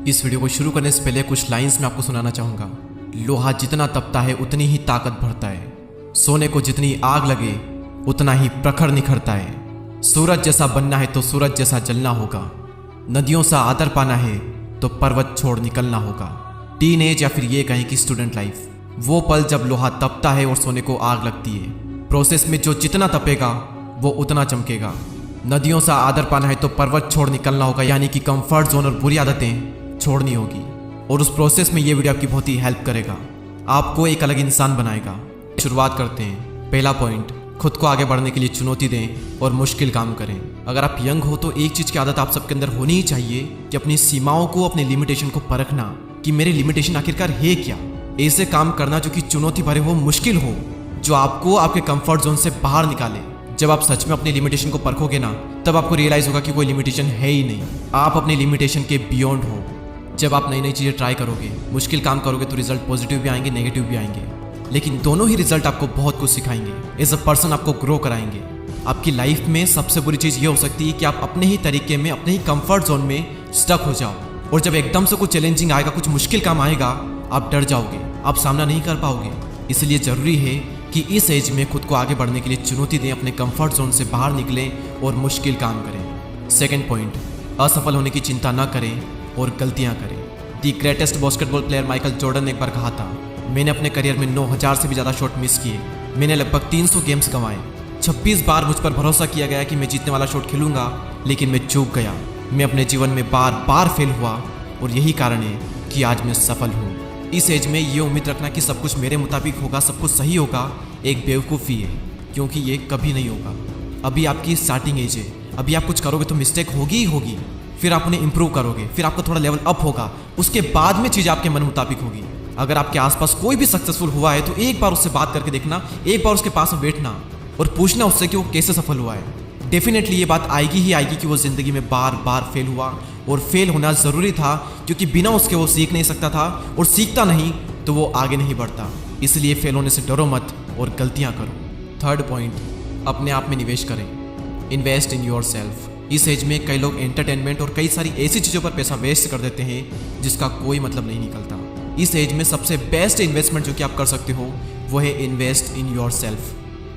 इस वीडियो को शुरू करने से पहले कुछ लाइंस मैं आपको सुनाना चाहूँगा। लोहा जितना तपता है उतनी ही ताकत भरता है। सोने को जितनी आग लगे उतना ही प्रखर निखरता है। सूरज जैसा बनना है तो सूरज जैसा जलना होगा। नदियों सा आदर पाना है तो पर्वत छोड़ निकलना होगा। टीनेज या फिर ये कहें कि स्टूडेंट लाइफ, वो पल जब लोहा तपता है और सोने को आग लगती है। प्रोसेस में जो जितना तपेगा वो उतना चमकेगा। नदियों सा आदर पाना है तो पर्वत छोड़ निकलना होगा, यानी कि कंफर्ट जोन और बुरी आदतें छोड़नी होगी। और उस प्रोसेस में ये वीडियो आपकी बहुत ही हेल्प करेगा, आपको एक अलग इंसान बनाएगा। शुरुआत करते हैं। पहला पॉइंट, खुद को आगे बढ़ने के लिए चुनौती दें और मुश्किल काम करें। अगर आप यंग हो तो एक चीज़ की आदत आप सबके अंदर होनी ही चाहिए कि अपनी सीमाओं को, अपने लिमिटेशन को परखना कि मेरे लिमिटेशन आखिरकार है क्या। ऐसे काम करना जो कि चुनौती भरे हो, मुश्किल हो, जो आपको आपके कंफर्ट जोन से बाहर निकाले। जब आप सच में अपनी लिमिटेशन को परखोगे ना, तब आपको रियलाइज होगा कि कोई लिमिटेशन है ही नहीं, आप अपनी लिमिटेशन के बियॉन्ड हो। जब आप नई नई चीज़ें ट्राई करोगे, मुश्किल काम करोगे, तो रिजल्ट पॉजिटिव भी आएंगे, नेगेटिव भी आएंगे, लेकिन दोनों ही रिजल्ट आपको बहुत कुछ सिखाएंगे। एज अ पर्सन आपको ग्रो कराएंगे। आपकी लाइफ में सबसे बुरी चीज़ ये हो सकती है कि आप अपने ही तरीके में, अपने ही कंफर्ट जोन में स्टक हो जाओ, और जब एकदम से कुछ चैलेंजिंग आएगा, कुछ मुश्किल काम आएगा, आप डर जाओगे, आप सामना नहीं कर पाओगे। इसलिए ज़रूरी है कि इस एज में खुद को आगे बढ़ने के लिए चुनौती दें, अपने कंफर्ट जोन से बाहर निकलें और मुश्किल काम करें। सेकेंड पॉइंट, असफल होने की चिंता न करें और गलतियां करें। The greatest basketball player Michael Jordan ने एक बार कहा था, मैंने अपने करियर में 9000 से भी ज़्यादा शॉट मिस किए, मैंने लगभग 300 गेम्स गंवाए, 26 बार मुझ पर भरोसा किया गया कि मैं जीतने वाला शॉट खेलूंगा, लेकिन मैं चूक गया। मैं अपने जीवन में बार बार फेल हुआ और यही कारण है कि आज मैं सफल हूँ। इस एज में ये उम्मीद रखना कि सब कुछ मेरे मुताबिक होगा, सब कुछ सही होगा, एक बेवकूफ़ी है, क्योंकि ये कभी नहीं होगा। अभी आपकी स्टार्टिंग एज है, अभी आप कुछ करोगे तो मिस्टेक होगी ही होगी, फिर आप उन्हें इंप्रूव करोगे, फिर आपका थोड़ा लेवल अप होगा, उसके बाद में चीज़ आपके मन मुताबिक होगी। अगर आपके आसपास कोई भी सक्सेसफुल हुआ है तो एक बार उससे बात करके देखना, एक बार उसके पास में बैठना और पूछना उससे कि वो कैसे सफल हुआ है। डेफिनेटली ये बात आएगी ही आएगी कि वो ज़िंदगी में बार बार फेल हुआ, और फेल होना ज़रूरी था, क्योंकि बिना उसके वो सीख नहीं सकता था, और सीखता नहीं तो वो आगे नहीं बढ़ता। इसलिए फेल होने से डरो मत और गलतियाँ करो। थर्ड पॉइंट, अपने आप में निवेश करें। Invest in your self. इस एज में कई लोग एंटरटेनमेंट और कई सारी ऐसी चीज़ों पर पैसा वेस्ट कर देते हैं जिसका कोई मतलब नहीं निकलता। इस एज में सबसे बेस्ट इन्वेस्टमेंट जो कि आप कर सकते हो वो है इन्वेस्ट इन योर सेल्फ।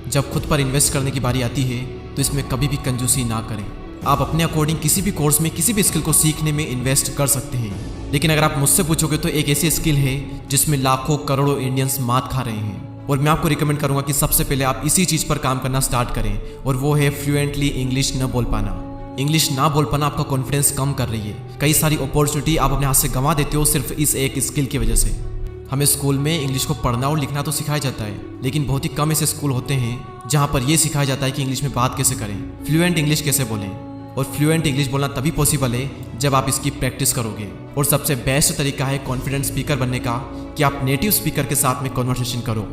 जब खुद पर इन्वेस्ट करने की बारी आती है तो इसमें कभी भी कंजूसी ना करें। आप अपने अकॉर्डिंग किसी भी कोर्स में, किसी भी स्किल को सीखने में इन्वेस्ट कर सकते हैं, लेकिन अगर आप मुझसे पूछोगे तो एक ऐसी स्किल है जिसमें लाखों करोड़ों इंडियंस मात खा रहे हैं, और मैं आपको रिकमेंड करूंगा कि सबसे पहले आप इसी चीज़ पर काम करना स्टार्ट करें, और वो है फ्लुएंटली इंग्लिश न बोल पाना। इंग्लिश ना बोल पाना आपका कॉन्फिडेंस कम कर रही है। कई सारी अपॉर्चुनिटी आप अपने हाथ से गंवा देते हो सिर्फ इस एक स्किल की वजह से। हमें स्कूल में इंग्लिश को पढ़ना और लिखना तो सिखाया जाता है, लेकिन बहुत ही कम ऐसे स्कूल होते हैं जहाँ पर यह सिखाया जाता है कि इंग्लिश में बात कैसे करें, फ्लुएंट इंग्लिश कैसे बोलें। और फ्लुएंट इंग्लिश बोलना तभी पॉसिबल है जब आप इसकी प्रैक्टिस करोगे। और सबसे बेस्ट तरीका है कॉन्फिडेंट स्पीकर बनने का कि आप नेटिव स्पीकर के साथ में कॉन्वर्सेशन करो।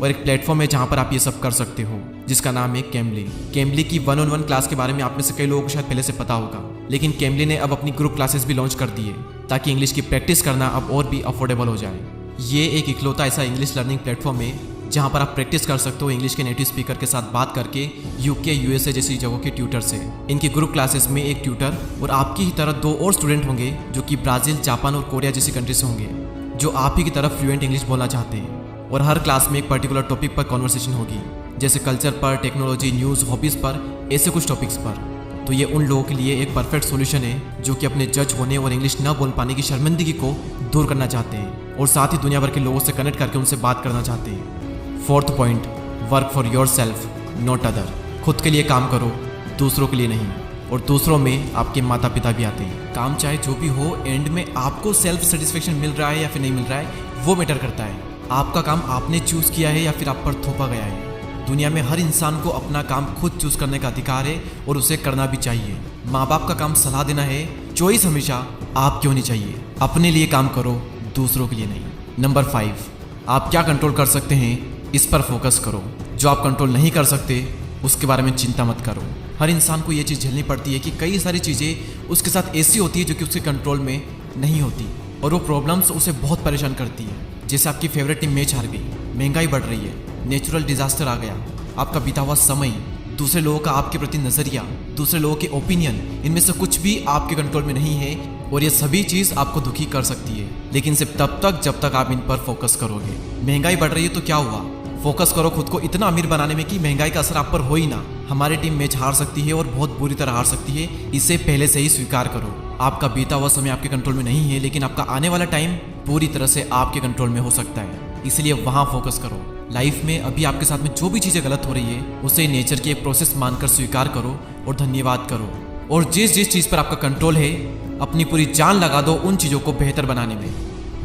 और एक प्लेटफॉर्म है जहाँ पर आप ये सब कर सकते हो, जिसका नाम है कैम्बली। कैम्बली की 1-on-1 क्लास के बारे में आप में से कई लोगों को शायद पहले से पता होगा, लेकिन कैम्बली ने अब अपनी ग्रुप क्लासेस भी लॉन्च कर दी है ताकि इंग्लिश की प्रैक्टिस करना अब और भी अफोर्डेबल हो जाए। ये एक इकलौता ऐसा इंग्लिश लर्निंग प्लेटफॉर्म है जहाँ पर आप प्रैक्टिस कर सकते हो इंग्लिश के नेटिव स्पीकर के साथ बात करके, यूके, यूएसए जैसी जगहों के ट्यूटर से। इनकी ग्रुप क्लासेस में एक ट्यूटर और आपकी ही तरह 2 और स्टूडेंट होंगे जो कि ब्राज़ील, जापान और कोरिया जैसी कंट्री से होंगे, जो आप ही की तरफ फ्लुएंट इंग्लिश बोलना चाहते हैं। और हर क्लास में एक पर्टिकुलर टॉपिक पर कॉन्वर्सेशन होगी, जैसे कल्चर पर, टेक्नोलॉजी, न्यूज़, हॉबीज़ पर, ऐसे कुछ टॉपिक्स पर। तो ये उन लोगों के लिए एक परफेक्ट सॉल्यूशन है जो कि अपने जज होने और इंग्लिश न बोल पाने की शर्मिंदगी को दूर करना चाहते हैं, और साथ ही दुनिया भर के लोगों से कनेक्ट करके उनसे बात करना चाहते हैं। Fourth point, work for your self not other. खुद के लिए काम करो, दूसरों के लिए नहीं। और दूसरों में आपके माता पिता भी आते हैं। काम चाहे जो भी हो, एंड में आपको सेल्फ सेटिस्फेक्शन मिल रहा है या फिर नहीं मिल रहा है, वो मैटर करता है। आपका काम आपने चूज़ किया है या फिर आप पर थोपा गया है। दुनिया में हर इंसान को अपना काम खुद चूज़ करने का अधिकार है, और उसे करना भी चाहिए। माँ बाप का काम सलाह देना है, चॉइस हमेशा आपकी होनी चाहिए। अपने लिए काम करो, दूसरों के लिए नहीं। नंबर 5, आप क्या कंट्रोल कर सकते हैं इस पर फोकस करो। जो आप कंट्रोल नहीं कर सकते उसके बारे में चिंता मत करो। हर इंसान को ये चीज़ झेलनी पड़ती है कि कई सारी चीज़ें उसके साथ ऐसी होती है जो कि उसके कंट्रोल में नहीं होती, और वो प्रॉब्लम्स उसे बहुत परेशान करती है। जैसे आपकी फेवरेट टीम मैच हार गई, महंगाई बढ़ रही है, नेचुरल डिजास्टर आ गया, आपका बीता हुआ समय, दूसरे लोगों का आपके प्रति नज़रिया, दूसरे लोगों के ओपिनियन, इनमें से कुछ भी आपके कंट्रोल में नहीं है, और ये सभी चीज़ आपको दुखी कर सकती है, लेकिन सिर्फ तब तक जब तक आप इन पर फोकस करोगे। महंगाई बढ़ रही है तो क्या हुआ, फोकस करो खुद को इतना अमीर बनाने में कि महंगाई का असर आप पर हो ही ना। हमारी टीम मैच हार सकती है और बहुत बुरी तरह हार सकती है, इसे पहले से ही स्वीकार करो। आपका बीता हुआ समय आपके कंट्रोल में नहीं है, लेकिन आपका आने वाला टाइम पूरी तरह से आपके कंट्रोल में हो सकता है, इसलिए वहाँ फोकस करो। लाइफ में अभी आपके साथ में जो भी चीज़ें गलत हो रही है उसे नेचर की एक प्रोसेस मानकर स्वीकार करो और धन्यवाद करो। और जिस जिस चीज़ पर आपका कंट्रोल है अपनी पूरी जान लगा दो उन चीज़ों को बेहतर बनाने में।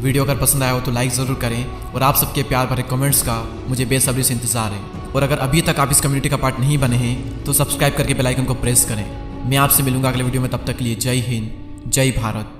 वीडियो अगर पसंद आया हो तो लाइक ज़रूर करें, और आप सबके प्यार भरे कमेंट्स का मुझे बेसब्री से इंतज़ार है। और अगर अभी तक आप इस कम्युनिटी का पार्ट नहीं बने हैं तो सब्सक्राइब करके बेल आइकन को प्रेस करें। मैं आपसे मिलूंगा अगले वीडियो में, तब तक के लिए जय हिंद, जय भारत।